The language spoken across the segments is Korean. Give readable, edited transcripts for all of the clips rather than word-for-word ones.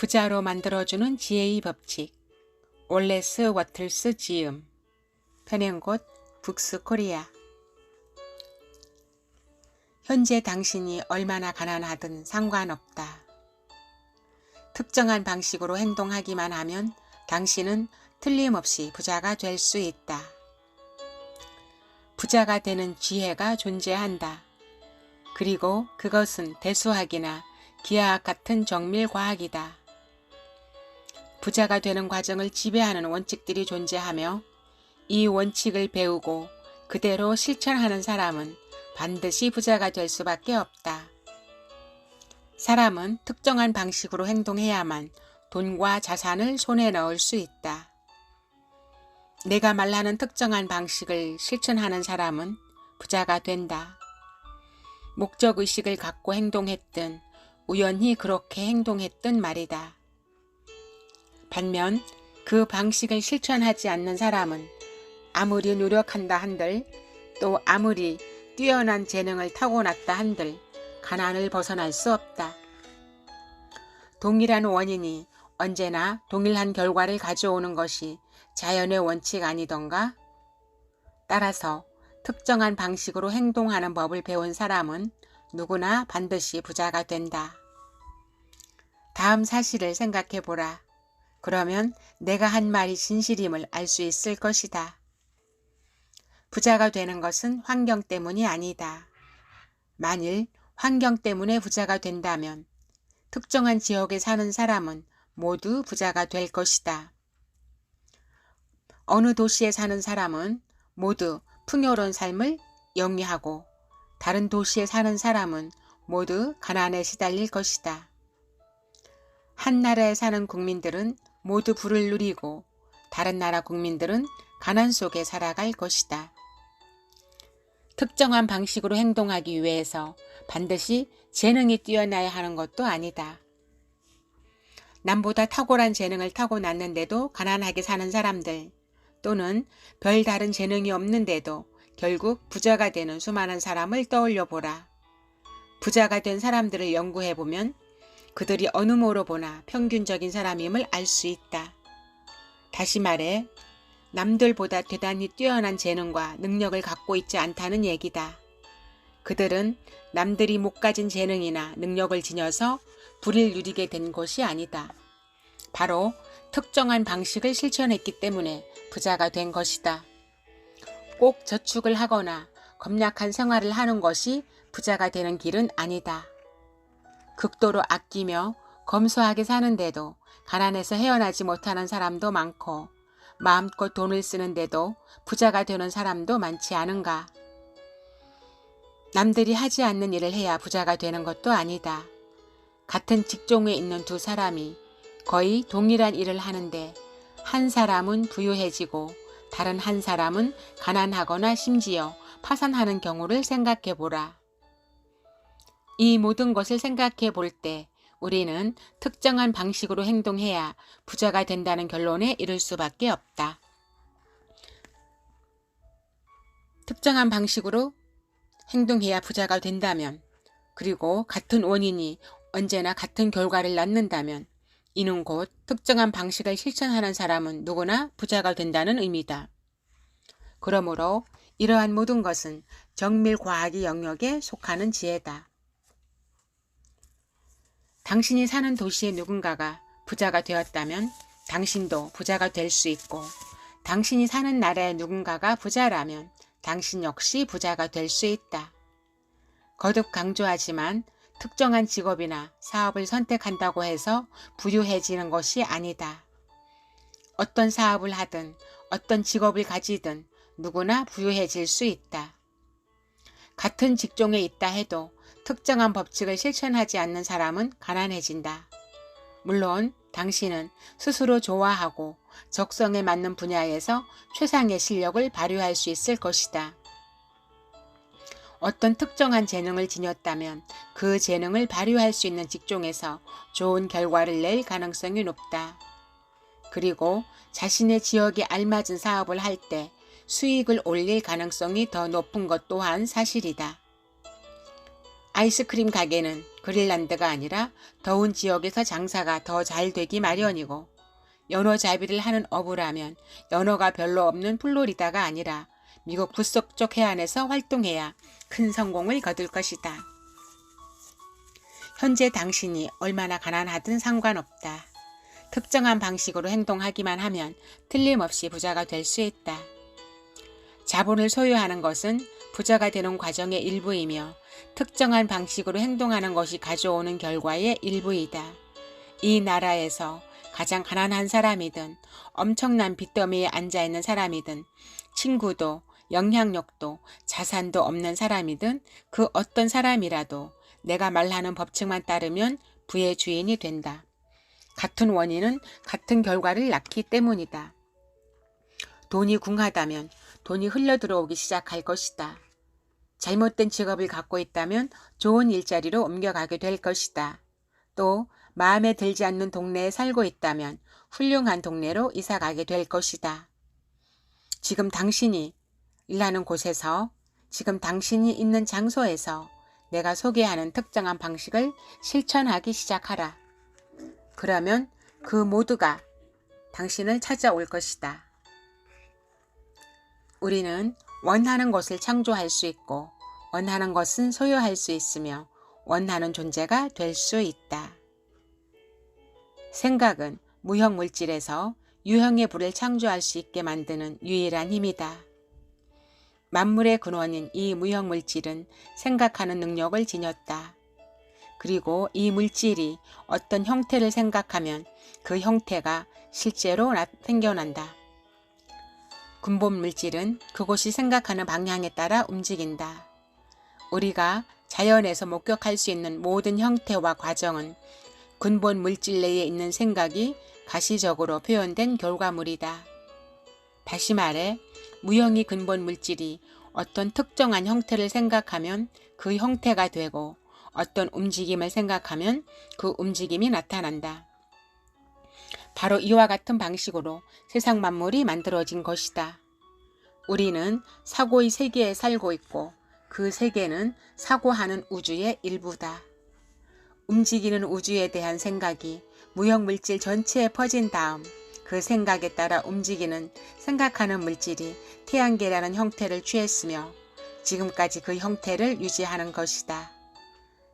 부자로 만들어주는 지혜의 법칙. 올레스 워틀스 지음. 편행곳 북스코리아. 현재 당신이 얼마나 가난하든 상관없다. 특정한 방식으로 행동하기만 하면 당신은 틀림없이 부자가 될 수 있다. 부자가 되는 지혜가 존재한다. 그리고 그것은 대수학이나 기하학 같은 정밀 과학이다. 부자가 되는 과정을 지배하는 원칙들이 존재하며 이 원칙을 배우고 그대로 실천하는 사람은 반드시 부자가 될 수밖에 없다. 사람은 특정한 방식으로 행동해야만 돈과 자산을 손에 넣을 수 있다. 내가 말하는 특정한 방식을 실천하는 사람은 부자가 된다. 목적의식을 갖고 행동했든 우연히 그렇게 행동했든 말이다. 반면 그 방식을 실천하지 않는 사람은 아무리 노력한다 한들 또 아무리 뛰어난 재능을 타고났다 한들 가난을 벗어날 수 없다. 동일한 원인이 언제나 동일한 결과를 가져오는 것이 자연의 원칙 아니던가? 따라서 특정한 방식으로 행동하는 법을 배운 사람은 누구나 반드시 부자가 된다. 다음 사실을 생각해 보라. 그러면 내가 한 말이 진실임을 알 수 있을 것이다. 부자가 되는 것은 환경 때문이 아니다. 만일 환경 때문에 부자가 된다면 특정한 지역에 사는 사람은 모두 부자가 될 것이다. 어느 도시에 사는 사람은 모두 풍요로운 삶을 영위하고 다른 도시에 사는 사람은 모두 가난에 시달릴 것이다. 한 나라에 사는 국민들은 모두 부를 누리고 다른 나라 국민들은 가난 속에 살아갈 것이다. 특정한 방식으로 행동하기 위해서 반드시 재능이 뛰어나야 하는 것도 아니다. 남보다 탁월한 재능을 타고났는데도 가난하게 사는 사람들 또는 별다른 재능이 없는데도 결국 부자가 되는 수많은 사람을 떠올려 보라. 부자가 된 사람들을 연구해 보면 그들이 어느 모로 보나 평균적인 사람임을 알 수 있다. 다시 말해 남들보다 대단히 뛰어난 재능과 능력을 갖고 있지 않다는 얘기다. 그들은 남들이 못 가진 재능이나 능력을 지녀서 불을 누리게 된 것이 아니다. 바로 특정한 방식을 실천했기 때문에 부자가 된 것이다. 꼭 저축을 하거나 검약한 생활을 하는 것이 부자가 되는 길은 아니다. 극도로 아끼며 검소하게 사는데도 가난에서 헤어나지 못하는 사람도 많고 마음껏 돈을 쓰는데도 부자가 되는 사람도 많지 않은가. 남들이 하지 않는 일을 해야 부자가 되는 것도 아니다. 같은 직종에 있는 두 사람이 거의 동일한 일을 하는데 한 사람은 부유해지고 다른 한 사람은 가난하거나 심지어 파산하는 경우를 생각해 보라. 이 모든 것을 생각해 볼 때 우리는 특정한 방식으로 행동해야 부자가 된다는 결론에 이를 수밖에 없다. 특정한 방식으로 행동해야 부자가 된다면, 그리고 같은 원인이 언제나 같은 결과를 낳는다면 이는 곧 특정한 방식을 실천하는 사람은 누구나 부자가 된다는 의미다. 그러므로 이러한 모든 것은 정밀 과학의 영역에 속하는 지혜다. 당신이 사는 도시의 누군가가 부자가 되었다면 당신도 부자가 될 수 있고, 당신이 사는 나라의 누군가가 부자라면 당신 역시 부자가 될 수 있다. 거듭 강조하지만 특정한 직업이나 사업을 선택한다고 해서 부유해지는 것이 아니다. 어떤 사업을 하든 어떤 직업을 가지든 누구나 부유해질 수 있다. 같은 직종에 있다 해도 특정한 법칙을 실천하지 않는 사람은 가난해진다. 물론 당신은 스스로 좋아하고 적성에 맞는 분야에서 최상의 실력을 발휘할 수 있을 것이다. 어떤 특정한 재능을 지녔다면 그 재능을 발휘할 수 있는 직종에서 좋은 결과를 낼 가능성이 높다. 그리고 자신의 지역에 알맞은 사업을 할 때 수익을 올릴 가능성이 더 높은 것 또한 사실이다. 아이스크림 가게는 그린란드가 아니라 더운 지역에서 장사가 더 잘 되기 마련이고, 연어잡이를 하는 어부라면 연어가 별로 없는 플로리다가 아니라 미국 북서쪽 해안에서 활동해야 큰 성공을 거둘 것이다. 현재 당신이 얼마나 가난하든 상관없다. 특정한 방식으로 행동하기만 하면 틀림없이 부자가 될 수 있다. 자본을 소유하는 것은 부자가 되는 과정의 일부이며 특정한 방식으로 행동하는 것이 가져오는 결과의 일부이다. 이 나라에서 가장 가난한 사람이든 엄청난 빚더미에 앉아있는 사람이든 친구도 영향력도 자산도 없는 사람이든 그 어떤 사람이라도 내가 말하는 법칙만 따르면 부의 주인이 된다. 같은 원인은 같은 결과를 낳기 때문이다. 돈이 궁하다면 돈이 흘러들어오기 시작할 것이다. 잘못된 직업을 갖고 있다면 좋은 일자리로 옮겨가게 될 것이다. 또 마음에 들지 않는 동네에 살고 있다면 훌륭한 동네로 이사가게 될 것이다. 지금 당신이 일하는 곳에서, 지금 당신이 있는 장소에서 내가 소개하는 특정한 방식을 실천하기 시작하라. 그러면 그 모두가 당신을 찾아올 것이다. 우리는 원하는 것을 창조할 수 있고 원하는 것은 소유할 수 있으며 원하는 존재가 될 수 있다. 생각은 무형 물질에서 유형의 부를 창조할 수 있게 만드는 유일한 힘이다. 만물의 근원인 이 무형 물질은 생각하는 능력을 지녔다. 그리고 이 물질이 어떤 형태를 생각하면 그 형태가 실제로 생겨난다. 근본 물질은 그곳이 생각하는 방향에 따라 움직인다. 우리가 자연에서 목격할 수 있는 모든 형태와 과정은 근본 물질 내에 있는 생각이 가시적으로 표현된 결과물이다. 다시 말해 무형의 근본 물질이 어떤 특정한 형태를 생각하면 그 형태가 되고 어떤 움직임을 생각하면 그 움직임이 나타난다. 바로 이와 같은 방식으로 세상 만물이 만들어진 것이다. 우리는 사고의 세계에 살고 있고 그 세계는 사고하는 우주의 일부다. 움직이는 우주에 대한 생각이 무형 물질 전체에 퍼진 다음 그 생각에 따라 움직이는 생각하는 물질이 태양계라는 형태를 취했으며 지금까지 그 형태를 유지하는 것이다.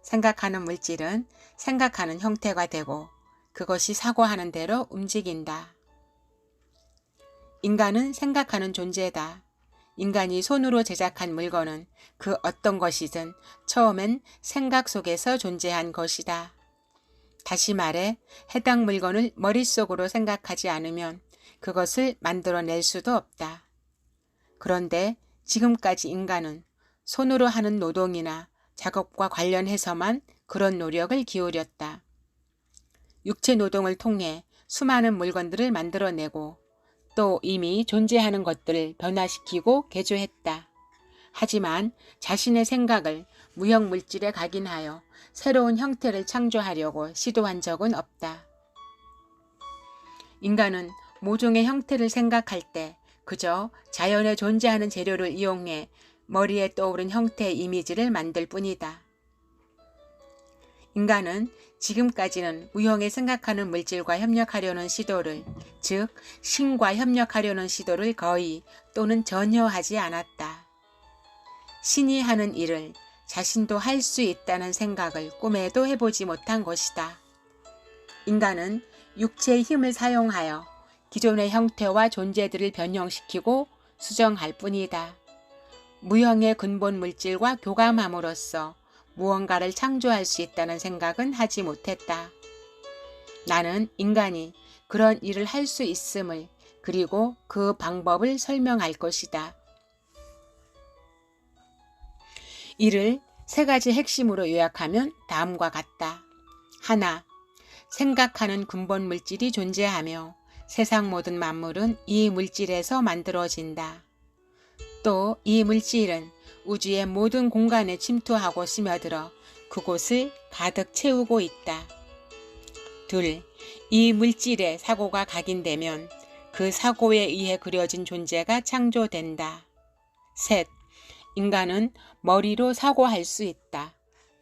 생각하는 물질은 생각하는 형태가 되고 그것이 사고하는 대로 움직인다. 인간은 생각하는 존재다. 인간이 손으로 제작한 물건은 그 어떤 것이든 처음엔 생각 속에서 존재한 것이다. 다시 말해 해당 물건을 머릿속으로 생각하지 않으면 그것을 만들어낼 수도 없다. 그런데 지금까지 인간은 손으로 하는 노동이나 작업과 관련해서만 그런 노력을 기울였다. 육체 노동을 통해 수많은 물건들을 만들어내고 또 이미 존재하는 것들을 변화시키고 개조했다. 하지만 자신의 생각을 무형 물질에 각인하여 새로운 형태를 창조하려고 시도한 적은 없다. 인간은 모종의 형태를 생각할 때 그저 자연에 존재하는 재료를 이용해 머리에 떠오른 형태의 이미지를 만들 뿐이다. 인간은 지금까지는 무형에 생각하는 물질과 협력하려는 시도를, 즉 신과 협력하려는 시도를 거의 또는 전혀 하지 않았다. 신이 하는 일을 자신도 할 수 있다는 생각을 꿈에도 해보지 못한 것이다. 인간은 육체의 힘을 사용하여 기존의 형태와 존재들을 변형시키고 수정할 뿐이다. 무형의 근본 물질과 교감함으로써 무언가를 창조할 수 있다는 생각은 하지 못했다. 나는 인간이 그런 일을 할 수 있음을 그리고 그 방법을 설명할 것이다. 이를 세 가지 핵심으로 요약하면 다음과 같다. 하나, 생각하는 근본 물질이 존재하며 세상 모든 만물은 이 물질에서 만들어진다. 또 이 물질은 우주의 모든 공간에 침투하고 스며들어 그곳을 가득 채우고 있다. 둘, 이 물질에 사고가 각인되면 그 사고에 의해 그려진 존재가 창조된다. 셋, 인간은 머리로 사고할 수 있다.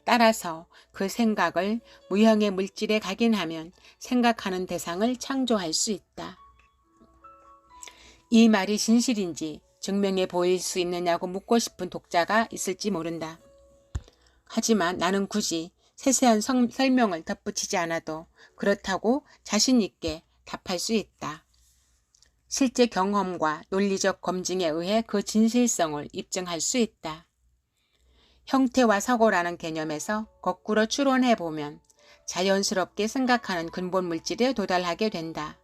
따라서 그 생각을 무형의 물질에 각인하면 생각하는 대상을 창조할 수 있다. 이 말이 진실인지 증명해 보일 수 있느냐고 묻고 싶은 독자가 있을지 모른다. 하지만 나는 굳이 세세한 설명을 덧붙이지 않아도 그렇다고 자신 있게 답할 수 있다. 실제 경험과 논리적 검증에 의해 그 진실성을 입증할 수 있다. 형태와 사고라는 개념에서 거꾸로 추론해보면 자연스럽게 생각하는 근본 물질에 도달하게 된다.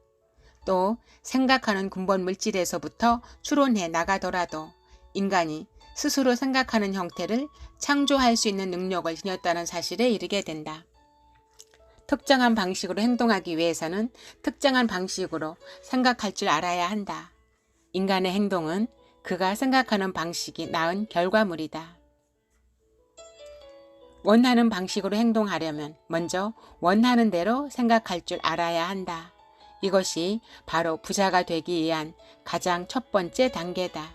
또 생각하는 근본 물질에서부터 추론해 나가더라도 인간이 스스로 생각하는 형태를 창조할 수 있는 능력을 지녔다는 사실에 이르게 된다. 특정한 방식으로 행동하기 위해서는 특정한 방식으로 생각할 줄 알아야 한다. 인간의 행동은 그가 생각하는 방식이 낳은 결과물이다. 원하는 방식으로 행동하려면 먼저 원하는 대로 생각할 줄 알아야 한다. 이것이 바로 부자가 되기 위한 가장 첫 번째 단계다.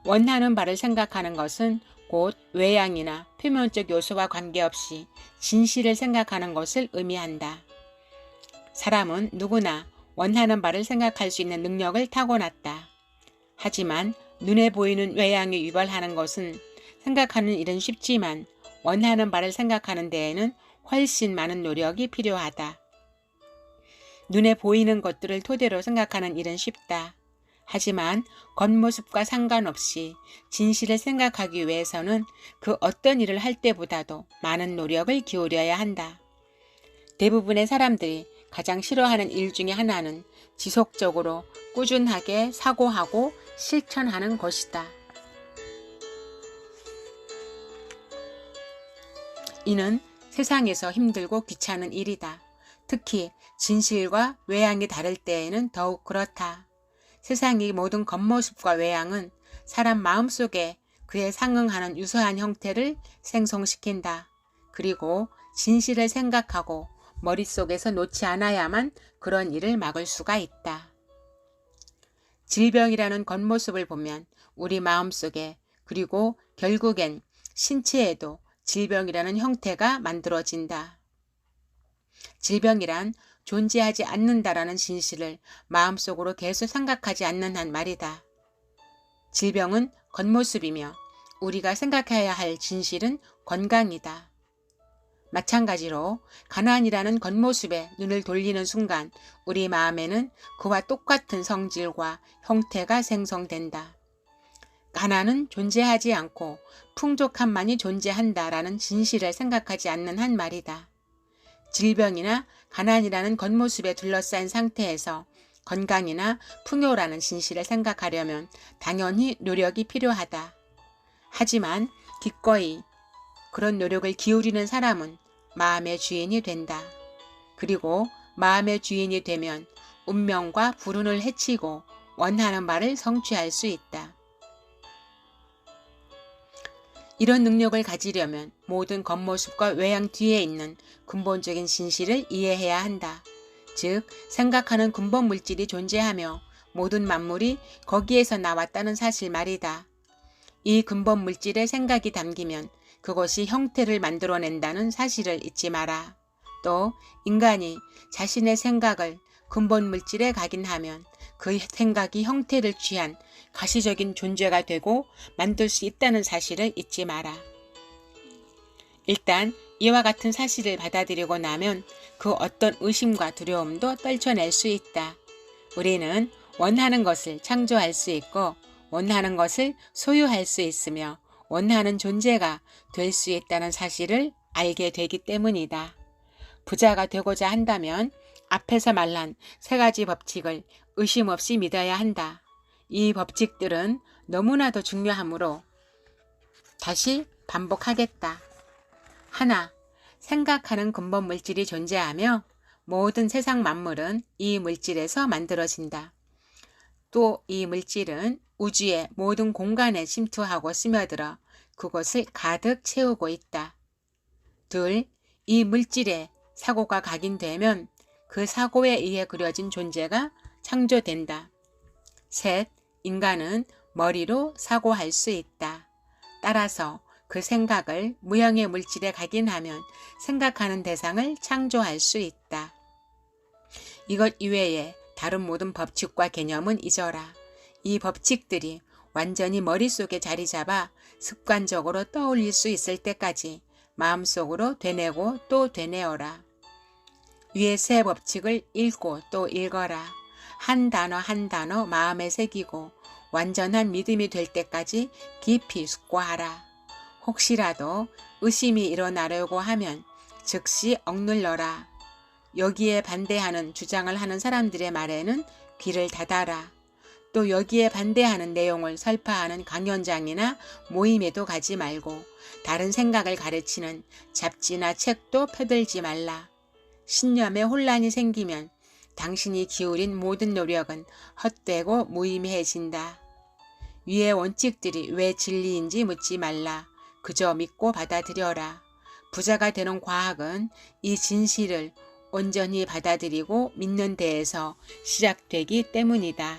원하는 바를 생각하는 것은 곧 외양이나 표면적 요소와 관계없이 진실을 생각하는 것을 의미한다. 사람은 누구나 원하는 바를 생각할 수 있는 능력을 타고났다. 하지만 눈에 보이는 외양에 유발하는 것은 생각하는 일은 쉽지만 원하는 바를 생각하는 데에는 훨씬 많은 노력이 필요하다. 눈에 보이는 것들을 토대로 생각하는 일은 쉽다. 하지만 겉모습과 상관없이 진실을 생각하기 위해서는 그 어떤 일을 할 때보다도 많은 노력을 기울여야 한다. 대부분의 사람들이 가장 싫어하는 일 중에 하나는 지속적으로 꾸준하게 사고하고 실천하는 것이다. 이는 세상에서 힘들고 귀찮은 일이다. 특히 진실과 외양이 다를 때에는 더욱 그렇다. 세상의 모든 겉모습과 외양은 사람 마음속에 그에 상응하는 유사한 형태를 생성시킨다. 그리고 진실을 생각하고 머릿속에서 놓지 않아야만 그런 일을 막을 수가 있다. 질병이라는 겉모습을 보면 우리 마음속에 그리고 결국엔 신체에도 질병이라는 형태가 만들어진다. 질병이란 존재하지 않는다라는 진실을 마음속으로 계속 생각하지 않는 한 말이다. 질병은 겉모습이며 우리가 생각해야 할 진실은 건강이다. 마찬가지로 가난이라는 겉모습에 눈을 돌리는 순간 우리 마음에는 그와 똑같은 성질과 형태가 생성된다. 가난은 존재하지 않고 풍족함만이 존재한다라는 진실을 생각하지 않는 한 말이다. 질병이나 가난이라는 겉모습에 둘러싸인 상태에서 건강이나 풍요라는 진실을 생각하려면 당연히 노력이 필요하다. 하지만 기꺼이 그런 노력을 기울이는 사람은 마음의 주인이 된다. 그리고 마음의 주인이 되면 운명과 불운을 해치고 원하는 바를 성취할 수 있다. 이런 능력을 가지려면 모든 겉모습과 외양 뒤에 있는 근본적인 진실을 이해해야 한다. 즉, 생각하는 근본 물질이 존재하며 모든 만물이 거기에서 나왔다는 사실 말이다. 이 근본 물질의 생각이 담기면 그것이 형태를 만들어낸다는 사실을 잊지 마라. 또 인간이 자신의 생각을 근본 물질에 각인하면 그 생각이 형태를 취한 가시적인 존재가 되고 만들 수 있다는 사실을 잊지 마라. 일단 이와 같은 사실을 받아들이고 나면 그 어떤 의심과 두려움도 떨쳐낼 수 있다. 우리는 원하는 것을 창조할 수 있고 원하는 것을 소유할 수 있으며 원하는 존재가 될 수 있다는 사실을 알게 되기 때문이다. 부자가 되고자 한다면 앞에서 말한 세 가지 법칙을 의심 없이 믿어야 한다. 이 법칙들은 너무나도 중요하므로 다시 반복하겠다. 하나, 생각하는 근본 물질이 존재하며 모든 세상 만물은 이 물질에서 만들어진다. 또 이 물질은 우주의 모든 공간에 침투하고 스며들어 그곳을 가득 채우고 있다. 둘, 이 물질에 사고가 각인되면 그 사고에 의해 그려진 존재가 창조된다. 셋, 인간은 머리로 사고할 수 있다. 따라서 그 생각을 무형의 물질에 각인하면 생각하는 대상을 창조할 수 있다. 이것 이외에 다른 모든 법칙과 개념은 잊어라. 이 법칙들이 완전히 머릿속에 자리 잡아 습관적으로 떠올릴 수 있을 때까지 마음속으로 되뇌고 또 되뇌어라. 위의 세 법칙을 읽고 또 읽어라. 한 단어 한 단어 마음에 새기고 완전한 믿음이 될 때까지 깊이 숙고하라. 혹시라도 의심이 일어나려고 하면 즉시 억눌러라. 여기에 반대하는 주장을 하는 사람들의 말에는 귀를 닫아라. 또 여기에 반대하는 내용을 설파하는 강연장이나 모임에도 가지 말고 다른 생각을 가르치는 잡지나 책도 펴들지 말라. 신념에 혼란이 생기면 당신이 기울인 모든 노력은 헛되고 무의미해진다. 위의 원칙들이 왜 진리인지 묻지 말라. 그저 믿고 받아들여라. 부자가 되는 과학은 이 진실을 온전히 받아들이고 믿는 데에서 시작되기 때문이다.